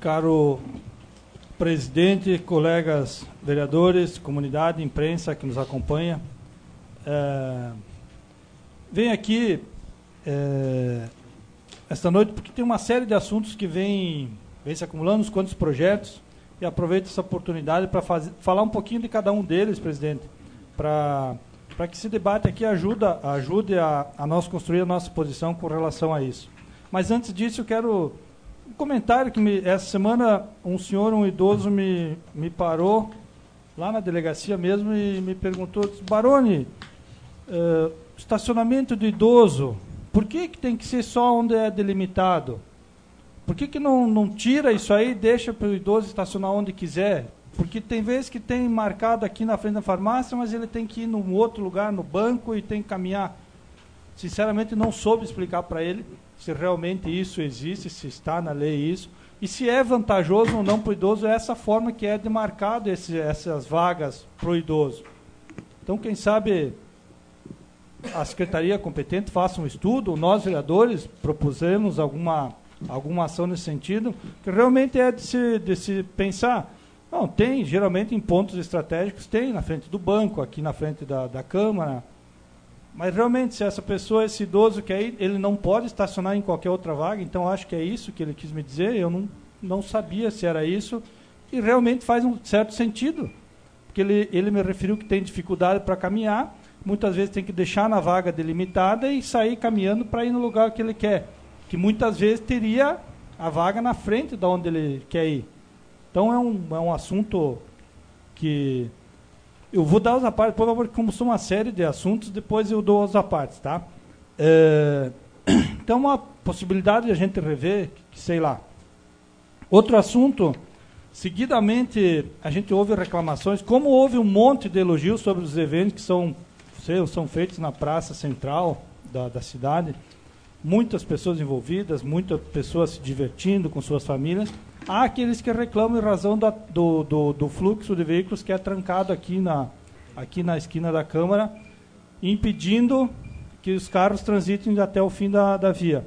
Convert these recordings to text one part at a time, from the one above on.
Caro presidente, colegas vereadores, comunidade, imprensa que nos acompanha, venho aqui esta noite porque tem uma série de assuntos que vem se acumulando, uns quantos projetos, e aproveito essa oportunidade para falar um pouquinho de cada um deles, presidente, para que esse debate aqui ajude a nós construir a nossa posição com relação a isso. Mas antes disso, eu quero um comentário que essa semana um idoso me parou lá na delegacia mesmo e me perguntou, disse, Baroni, estacionamento de idoso, por que tem que ser só onde é delimitado? Por que não tira isso aí e deixa para o idoso estacionar onde quiser? Porque tem vezes que tem marcado aqui na frente da farmácia, mas ele tem que ir num outro lugar, no banco, e tem que caminhar. Sinceramente, não soube explicar para ele se realmente isso existe, se está na lei isso, e se é vantajoso ou não para o idoso, é essa forma que é demarcado essas vagas para o idoso. Então, quem sabe a secretaria competente faça um estudo, nós, vereadores, propusemos alguma ação nesse sentido, que realmente é de se pensar. Não, tem, geralmente em pontos estratégicos, tem na frente do banco, aqui na frente da Câmara, mas realmente se essa pessoa, esse idoso que aí, ele não pode estacionar em qualquer outra vaga, então acho que é isso que ele quis me dizer, eu não sabia se era isso, e realmente faz um certo sentido, porque ele me referiu que tem dificuldade para caminhar, muitas vezes tem que deixar na vaga delimitada e sair caminhando para ir no lugar que ele quer, que muitas vezes teria a vaga na frente de onde ele quer ir. Então é um assunto que eu vou dar os apartes, por favor, como são uma série de assuntos, depois eu dou os apartes, tá? Então uma possibilidade de a gente rever, sei lá. Outro assunto, seguidamente a gente ouve reclamações, como houve um monte de elogios sobre os eventos que são feitos na praça central da cidade, muitas pessoas envolvidas, muitas pessoas se divertindo com suas famílias. Há aqueles que reclamam em razão do fluxo de veículos que é trancado aqui na esquina da Câmara, impedindo que os carros transitem até o fim da via.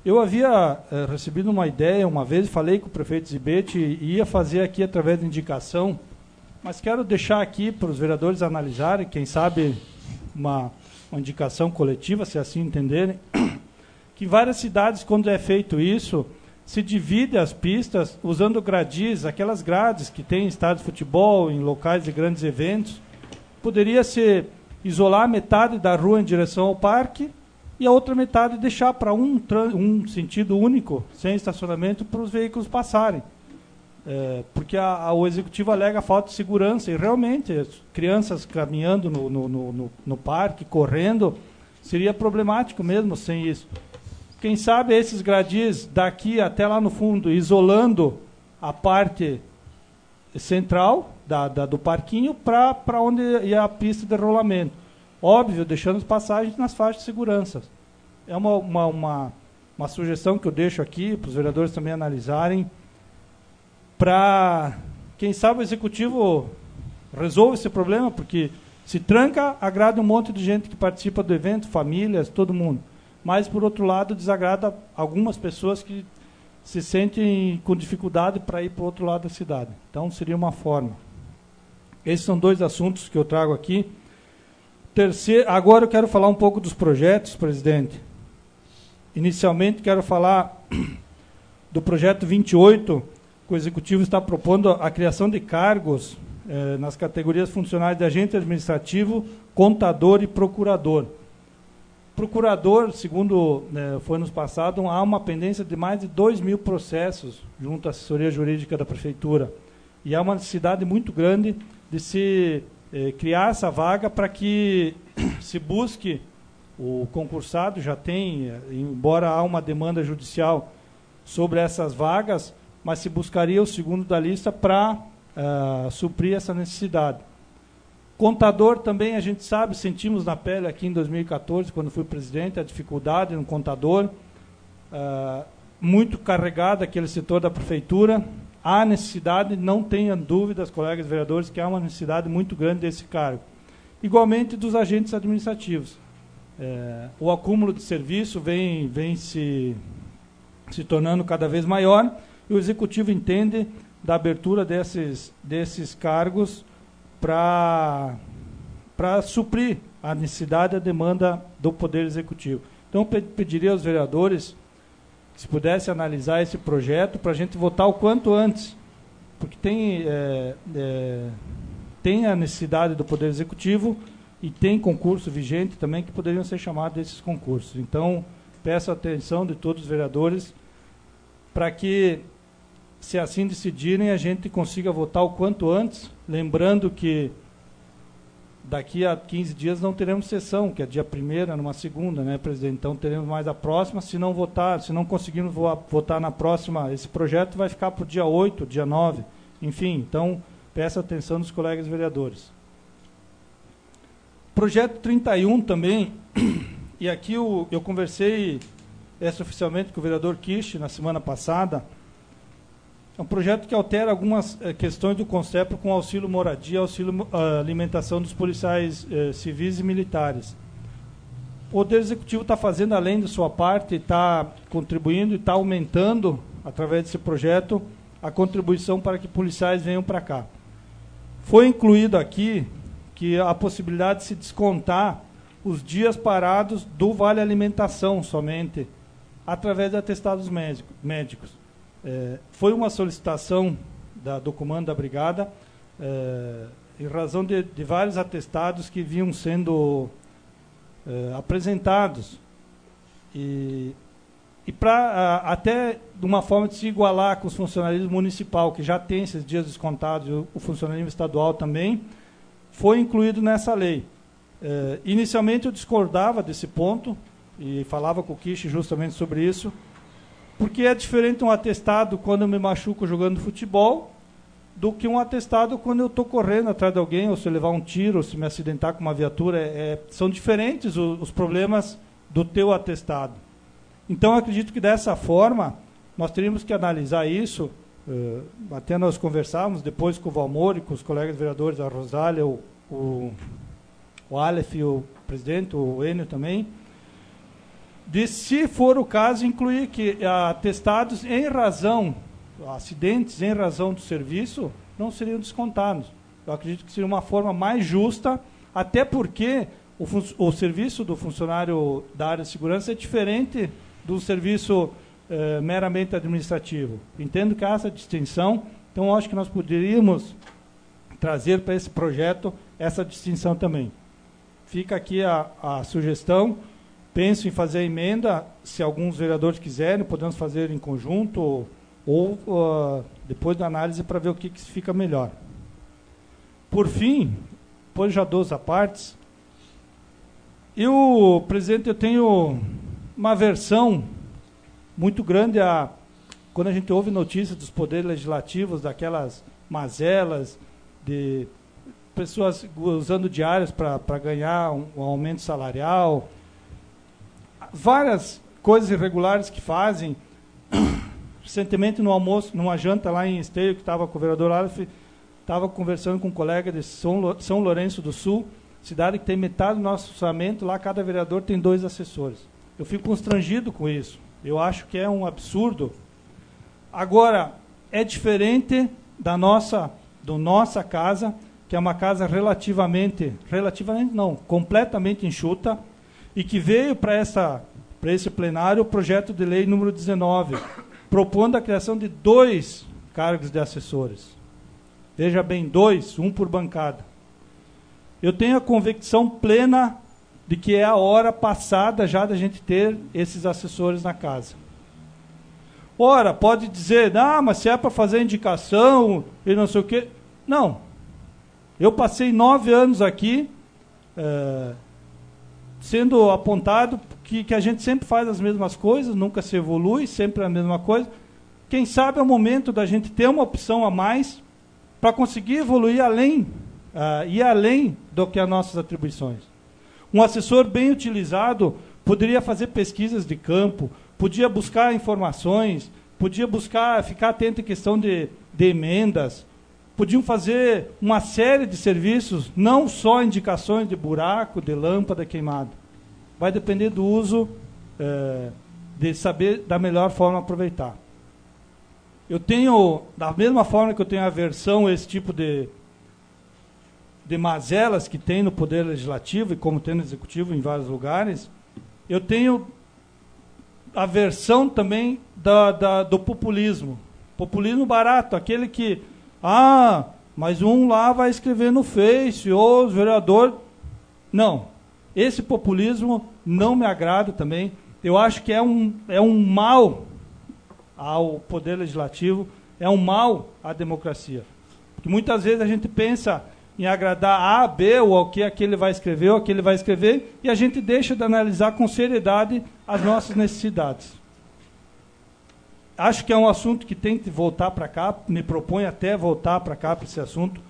Eu havia recebido uma ideia uma vez, falei com o prefeito Zibete e ia fazer aqui através de indicação, mas quero deixar aqui para os vereadores analisarem, quem sabe uma indicação coletiva, se assim entenderem, que várias cidades, quando é feito isso, se divide as pistas usando gradis, aquelas grades que tem em estádios de futebol, em locais de grandes eventos. Poderia ser isolar metade da rua em direção ao parque e a outra metade deixar para um sentido único, sem estacionamento, para os veículos passarem. Porque o executivo alega falta de segurança, e realmente as crianças caminhando no parque, correndo, seria problemático mesmo sem isso. Quem sabe esses gradis daqui até lá no fundo, isolando a parte central do parquinho para onde ia a pista de rolamento. Óbvio, deixando as passagens nas faixas de segurança. É uma sugestão que eu deixo aqui para os vereadores também analisarem, para, quem sabe, o executivo resolva esse problema, porque se tranca, agrada um monte de gente que participa do evento, famílias, todo mundo. Mas, por outro lado, desagrada algumas pessoas que se sentem com dificuldade para ir para o outro lado da cidade. Então, seria uma forma. Esses são dois assuntos que eu trago aqui. Agora eu quero falar um pouco dos projetos, presidente. Inicialmente, quero falar do projeto 28, que o Executivo está propondo a criação de cargos nas categorias funcionais de agente administrativo, contador e procurador. Procurador, segundo foi nos passado, há uma pendência de mais de 2.000 processos junto à assessoria jurídica da Prefeitura. E há uma necessidade muito grande de se criar essa vaga para que se busque, o concursado já tem, embora há uma demanda judicial sobre essas vagas, mas se buscaria o segundo da lista para suprir essa necessidade. Contador também, a gente sabe, sentimos na pele aqui em 2014, quando fui presidente, a dificuldade no contador, muito carregado aquele setor da prefeitura. Há necessidade, não tenham dúvidas, colegas vereadores, que há uma necessidade muito grande desse cargo. Igualmente dos agentes administrativos. O acúmulo de serviço vem se tornando cada vez maior, e o Executivo entende da abertura desses cargos para suprir a necessidade e a demanda do Poder Executivo. Então, pediria aos vereadores que se pudesse analisar esse projeto para a gente votar o quanto antes, porque tem a necessidade do Poder Executivo e tem concurso vigente também que poderiam ser chamados desses concursos. Então, peço a atenção de todos os vereadores para que, se assim decidirem, a gente consiga votar o quanto antes, lembrando que daqui a 15 dias não teremos sessão, que é dia 1º, numa segunda, né, presidente? Então, teremos mais a próxima. Se não conseguirmos votar na próxima, esse projeto vai ficar para o dia 8, dia 9, enfim. Então, peço a atenção dos colegas vereadores. Projeto 31 também, e aqui eu conversei extraoficialmente com o vereador Kish na semana passada. É um projeto que altera algumas questões do CONCEP com auxílio moradia, auxílio alimentação dos policiais civis e militares. O Poder Executivo está fazendo além da sua parte, está contribuindo e está aumentando, através desse projeto, a contribuição para que policiais venham para cá. Foi incluído aqui que a possibilidade de se descontar os dias parados do Vale Alimentação somente, através de atestados médicos. Foi uma solicitação do comando da brigada, em razão de vários atestados que vinham sendo apresentados. E para até de uma forma de se igualar com os funcionalismo municipal, que já tem esses dias descontados, o funcionalismo estadual também, foi incluído nessa lei. Inicialmente eu discordava desse ponto, e falava com o Kish justamente sobre isso, porque é diferente um atestado quando eu me machuco jogando futebol, do que um atestado quando eu estou correndo atrás de alguém, ou se eu levar um tiro, ou se me acidentar com uma viatura. São diferentes os problemas do teu atestado. Então, acredito que dessa forma, nós teríamos que analisar isso, até nós conversávamos depois com o Valmor e com os colegas vereadores, a Rosália, o Aleph, o presidente, o Enio também, de, se for o caso, incluir que atestados em razão, acidentes em razão do serviço, não seriam descontados. Eu acredito que seria uma forma mais justa, até porque o serviço do funcionário da área de segurança é diferente do serviço meramente administrativo. Entendo que há essa distinção, então acho que nós poderíamos trazer para esse projeto essa distinção também. Fica aqui a sugestão. Penso em fazer a emenda, se alguns vereadores quiserem, podemos fazer em conjunto ou depois da análise para ver o que fica melhor. Por fim, depois já dou as partes, presidente, eu tenho uma aversão muito grande quando a gente ouve notícias dos poderes legislativos, daquelas mazelas, de pessoas usando diárias para ganhar um aumento salarial, várias coisas irregulares que fazem. Recentemente, no almoço, numa janta lá em Esteio, que estava com o vereador Aleph, estava conversando com um colega de São Lourenço do Sul, cidade que tem metade do nosso orçamento, lá cada vereador tem 2 assessores. Eu fico constrangido com isso. Eu acho que é um absurdo. Agora, é diferente da nossa casa, que é uma completamente enxuta, e que veio para esse plenário o projeto de lei número 19, propondo a criação de 2 cargos de assessores. Veja bem, 2, um por bancada. Eu tenho a convicção plena de que é a hora passada já da gente ter esses assessores na casa. Ora, pode dizer, mas se é para fazer indicação e não sei o quê. Não. Eu passei 9 anos aqui, sendo apontado que a gente sempre faz as mesmas coisas, nunca se evolui, sempre a mesma coisa. Quem sabe é o momento da gente ter uma opção a mais para conseguir evoluir ir além do que as nossas atribuições. Um assessor bem utilizado poderia fazer pesquisas de campo, podia buscar informações, podia ficar atento em questão de emendas, podiam fazer uma série de serviços, não só indicações de buraco, de lâmpada queimada. Vai depender do uso, de saber da melhor forma aproveitar. eu tenho, da mesma forma que eu tenho aversão a esse tipo de mazelas que tem no Poder Legislativo e como tem no Executivo em vários lugares, eu tenho aversão também do populismo. Populismo barato, aquele que, mas um lá vai escrever no Face, ou os vereadores... Não, esse populismo não me agrada também. Eu acho que é um mal ao Poder Legislativo, é um mal à democracia. Porque muitas vezes a gente pensa em agradar A, B, ou ao que aquele vai escrever, ou aquele vai escrever, e a gente deixa de analisar com seriedade as nossas necessidades. Acho que é um assunto que tem que voltar para cá, me proponho até voltar para cá, para esse assunto,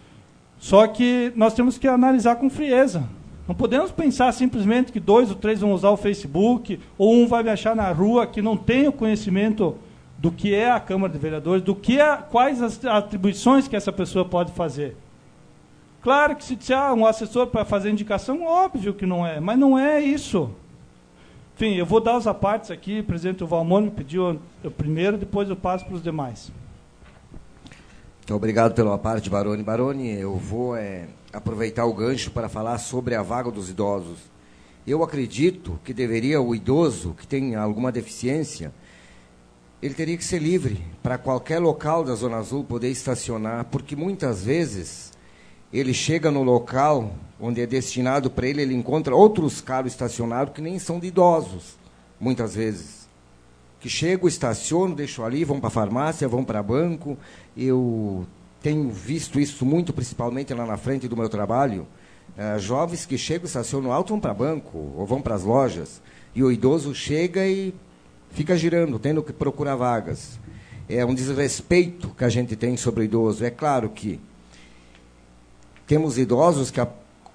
só que nós temos que analisar com frieza. Não podemos pensar simplesmente que 2 ou 3 vão usar o Facebook, ou um vai me achar na rua que não tem o conhecimento do que é a Câmara de Vereadores, quais as atribuições que essa pessoa pode fazer. Claro que se disser um assessor para fazer indicação, óbvio que não é, mas não é isso. Enfim, eu vou dar os apartes aqui, o presidente Valmor me pediu eu primeiro, depois eu passo para os demais. Então, obrigado pelo aparte, Baroni. Baroni, eu vou aproveitar o gancho para falar sobre a vaga dos idosos. Eu acredito que deveria o idoso que tem alguma deficiência, ele teria que ser livre para qualquer local da Zona Azul poder estacionar, porque muitas vezes ele chega no local onde é destinado para ele, ele encontra outros carros estacionados que nem são de idosos, muitas vezes. Que chegam, estacionam, deixam ali, vão para a farmácia, vão para banco. Eu tenho visto isso muito, principalmente lá na frente do meu trabalho. Jovens que chegam, estacionam alto, vão para banco, ou vão para as lojas. E o idoso chega e fica girando, tendo que procurar vagas. É um desrespeito que a gente tem sobre o idoso. É claro que temos idosos que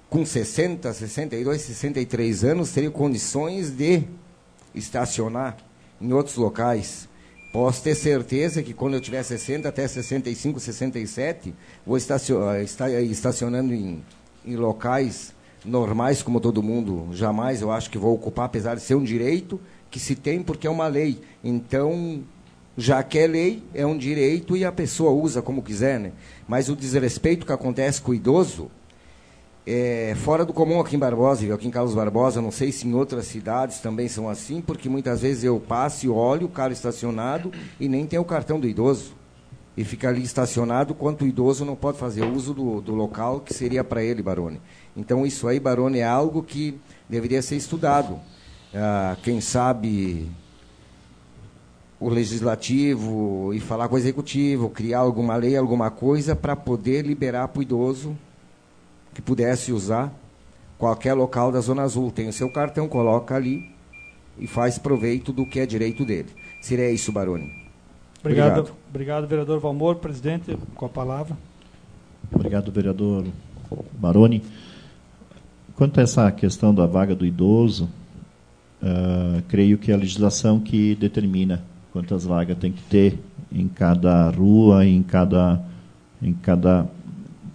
com 60, 62, 63 anos teriam condições de estacionar em outros locais. Posso ter certeza que quando eu tiver 60 até 65, 67, vou estar estacionando em locais normais como todo mundo. Jamais eu acho que vou ocupar, apesar de ser um direito que se tem porque é uma lei. Então, já que é lei, é um direito e a pessoa usa como quiser, né? Mas o desrespeito que acontece com o idoso é fora do comum aqui em Barbosa, aqui em Carlos Barbosa. Não sei se em outras cidades também são assim, porque muitas vezes eu passo e olho o carro estacionado e nem tem o cartão do idoso. E fica ali estacionado, quanto o idoso não pode fazer uso do local que seria para ele, Baroni. Então, isso aí, Baroni, é algo que deveria ser estudado. Quem sabe o legislativo e falar com o executivo, criar alguma lei, alguma coisa para poder liberar para o idoso que pudesse usar qualquer local da Zona Azul. Tem o seu cartão, coloca ali e faz proveito do que é direito dele. Seria isso, Baroni. Obrigado, vereador Valmor. Presidente, com a palavra. Obrigado, vereador Baroni. Quanto a essa questão da vaga do idoso, creio que é a legislação que determina quantas vagas tem que ter em cada rua, em cada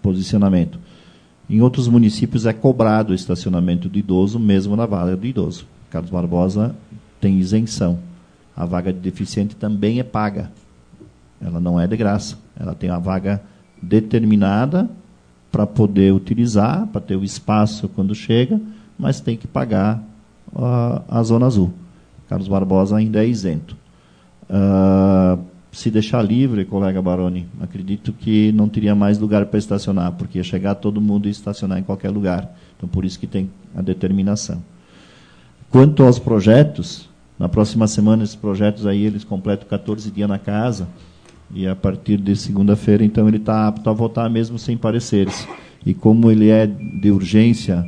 posicionamento. Em outros municípios é cobrado o estacionamento do idoso, mesmo na vaga do idoso. Carlos Barbosa tem isenção. A vaga de deficiente também é paga. Ela não é de graça. Ela tem a vaga determinada para poder utilizar, para ter o espaço quando chega, mas tem que pagar a Zona Azul. Carlos Barbosa ainda é isento. Se deixar livre, colega Baroni, acredito que não teria mais lugar para estacionar, porque ia chegar todo mundo e estacionar em qualquer lugar. Então, por isso que tem a determinação. Quanto aos projetos, na próxima semana, esses projetos aí, eles completam 14 dias na casa, e a partir de segunda-feira, então, ele está apto a votar mesmo sem pareceres. E como ele é de urgência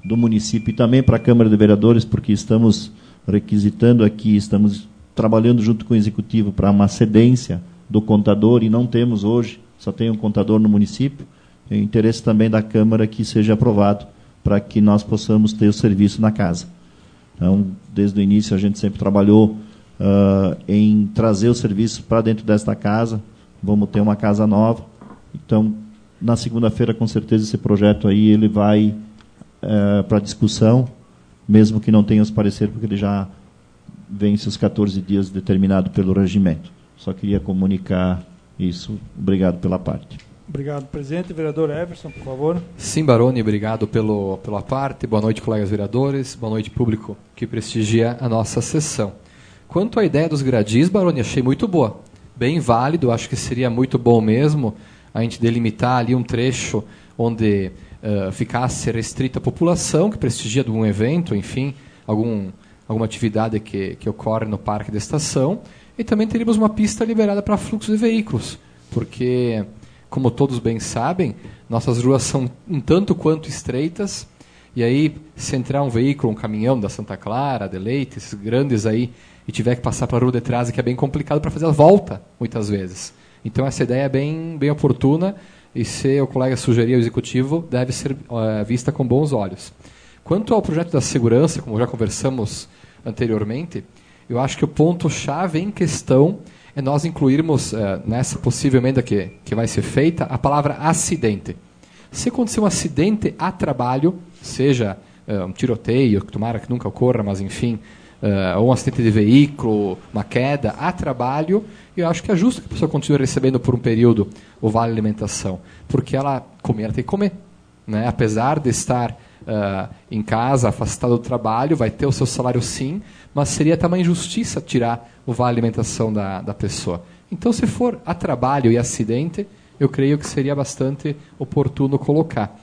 do município e também para a Câmara de Vereadores, porque estamos requisitando aqui, estamos trabalhando junto com o Executivo para uma cedência do contador, e não temos hoje, só tem um contador no município, é interesse também da Câmara que seja aprovado para que nós possamos ter o serviço na casa. Então, desde o início, a gente sempre trabalhou em trazer o serviço para dentro desta casa. Vamos ter uma casa nova. Então, na segunda-feira, com certeza, esse projeto aí ele vai para discussão, mesmo que não tenha os pareceres, porque ele já vence os 14 dias determinado pelo regimento. Só queria comunicar Isso, obrigado pela parte. Obrigado, presidente. Vereador Everson, por favor. Sim, Baroni, obrigado pela parte. Boa noite, colegas vereadores. Boa noite, público que prestigia a nossa sessão. Quanto à ideia dos gradis, Baroni, achei muito boa. Bem válido, acho que seria muito bom mesmo a gente delimitar ali um trecho onde ficasse restrita a população que prestigia de um evento, enfim, alguma atividade que ocorre no parque da estação. E também teríamos uma pista liberada para fluxo de veículos, porque, como todos bem sabem, nossas ruas são um tanto quanto estreitas, e aí, se entrar um veículo, um caminhão da Santa Clara, de Leite, esses grandes aí, e tiver que passar para a rua de trás, que é bem complicado para fazer a volta, muitas vezes. Então, essa ideia é bem oportuna, e se o colega sugerir ao executivo, deve ser vista com bons olhos. Quanto ao projeto da segurança, como já conversamos anteriormente, eu acho que o ponto-chave em questão é nós incluirmos nessa possível emenda que vai ser feita a palavra acidente. Se acontecer um acidente a trabalho, seja um tiroteio, que tomara que nunca ocorra, mas enfim, ou um acidente de veículo, uma queda a trabalho, eu acho que é justo que a pessoa continue recebendo por um período o vale alimentação, porque ela tem que comer, né? Apesar de estar em casa, afastado do trabalho, vai ter o seu salário sim, mas seria até uma injustiça tirar o vale alimentação da pessoa. Então, se for a trabalho e acidente, eu creio que seria bastante oportuno colocar.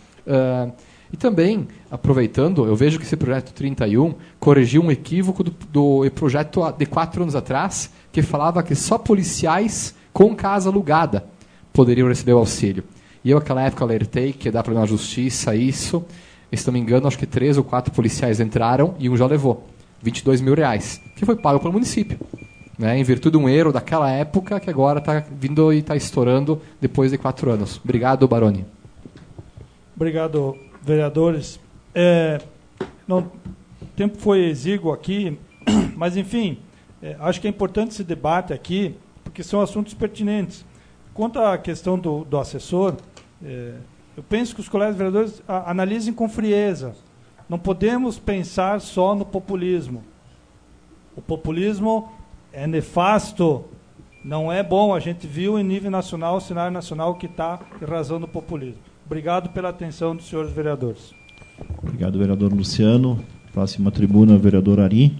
E também, aproveitando, eu vejo que esse projeto 31 corrigiu um equívoco do projeto de 4 anos atrás, que falava que só policiais com casa alugada poderiam receber o auxílio. E eu, naquela época, alertei que dá problema na justiça, isso. Se não me engano, acho que 3 ou 4 policiais entraram e um já levou R$22 mil, que foi pago pelo município, né, em virtude de um erro daquela época que agora está vindo e está estourando depois de 4 anos. Obrigado, Baroni. Obrigado, vereadores. O tempo foi exíguo aqui, mas, enfim, acho que é importante esse debate aqui, porque são assuntos pertinentes. Quanto à questão do assessor, eu penso que os colegas vereadores analisem com frieza. Não podemos pensar só no populismo. O populismo é nefasto, não é bom. A gente viu em nível nacional, o cenário nacional que está arrasando o populismo. Obrigado pela atenção dos senhores vereadores. Obrigado, vereador Luciano. Próxima tribuna, vereador Ari.